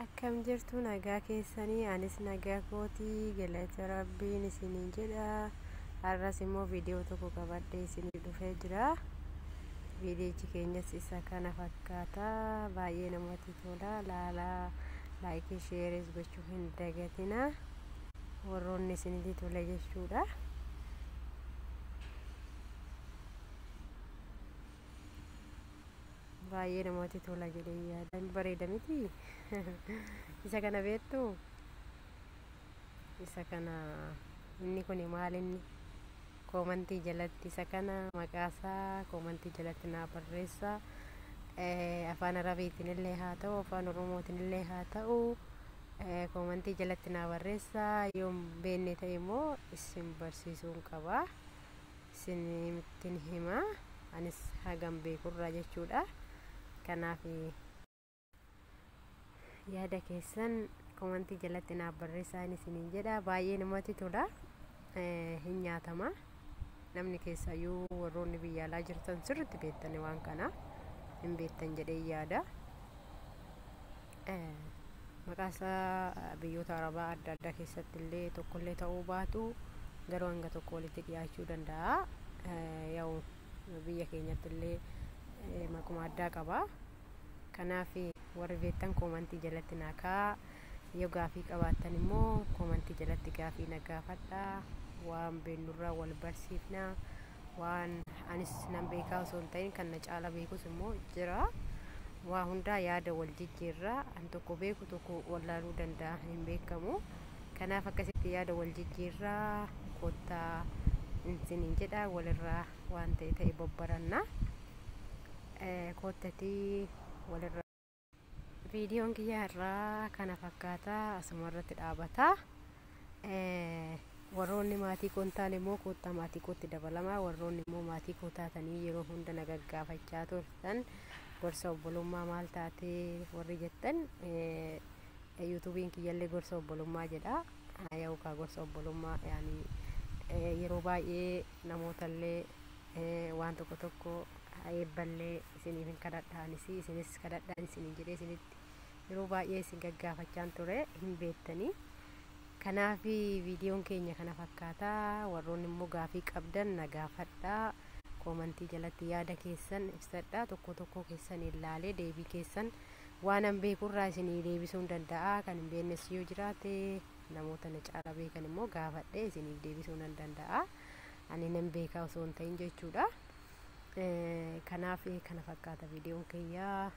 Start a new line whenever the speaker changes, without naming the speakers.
Akkam jirtu nagaa keessanii anis nagaa kootii galata rabbiin isiniin jedha. Har'as immoo viidiyoo tokko qabadhee isinii dhufee jira. Viidiyochi keenyas isa kana fakkaata. Baay'ee namatti tola. Laayikii sheeris gochuu hin dagatina. Warroonni isinitti tole jechuudha. Baay'ee namatti tola jedhee yaadaan bareeda miti. Isa kana beektu isa kana inni kun maal inni koomantii jalatti isa kana maqaasaa koomantii jalatti naa barreessa. Afaan arabiitiin illee haa ta'u afaan oromootiin illee haa ta'u koomantii jalatti naa barreessa. Yoo beenne ta'e immoo isin barsiisuun qaba. Isinittiin hima anis hagam beekurraa jechuudha. Kanaaf yaada keessan koomantii jalatti naa barreessaa isiniin jedha. Baay'ee namatti tola. Hin nyaatama. Namni keessayyuu warroonni biyya alaa jirtan sirriitti beektani waan kana hin beektan jedhee yaada. Maqaasaa biyyoota arabaa adda addaa keessatti illee tokkollee ta'uu baatu garuu hanga tokko walitti dhiyaachuu danda'a. Yaa'u biyya keenyatti illee maquma addaa qaba. Kanaaf warri beektan koomantii jalatti naa kaa'aa. Yoo gaafii qabaattan immoo koomantii jalatti gaafii na gaafadhaa. Waan beennurraa wal barsiifna. Waan anis nan beekaa osoo hin ta'in kan na caala beekus immoo jira. Waa hundaa yaada wal jijjiirraa. An tokko beeku tokko wallaaluu danda'a hin beekamu. Kanaaf akkasitti yaada wal jijjiirraa kottaa isiniin jedha. Walirraa waan ta'e babbaranna. Kottatii walirraa viidiyoon kiyya irraa kana fakkaata. Asuma irratti dhaabata. Warroonni maatii koo hin taane immoo kottaa maatii kootti dabalamaa. Warroonni immoo maatii koo taatanii yeroo hunda na gaggaafachaa turtan gorsa obbolummaa maal taatee warri jettan yuutuubiin kiyyallee gorsa obbolummaa jedha. Yookaan gorsa obbolummaa yeroo baay'ee namootallee waan tokko eebballee isiniif hin kadhadhaanis isinis kadhadhaan isiniin jedhee isinitti yeroo baay'ee isin gaggaafachaan ture hin beektanii. Kanaaf viidiyoon keenya kana fakkaata. Warroonni immoo gaafii qabdan na gaafadhaa. Koomantii jalatti yaada keessan ibsadhaa. Tokko keessan ilaalee deebii keessan waan an beekurraa isinii deebisuu hin danda'a. Kan hin beeknes yoo jiraate namoota na caala beekan immoo gaafadhee isiniif deebisuu nan danda'a. Ani nan beekaa osoo hin ta'in jechuudha. Kanaaf kana fakkaata viidiyoon kiyyaa.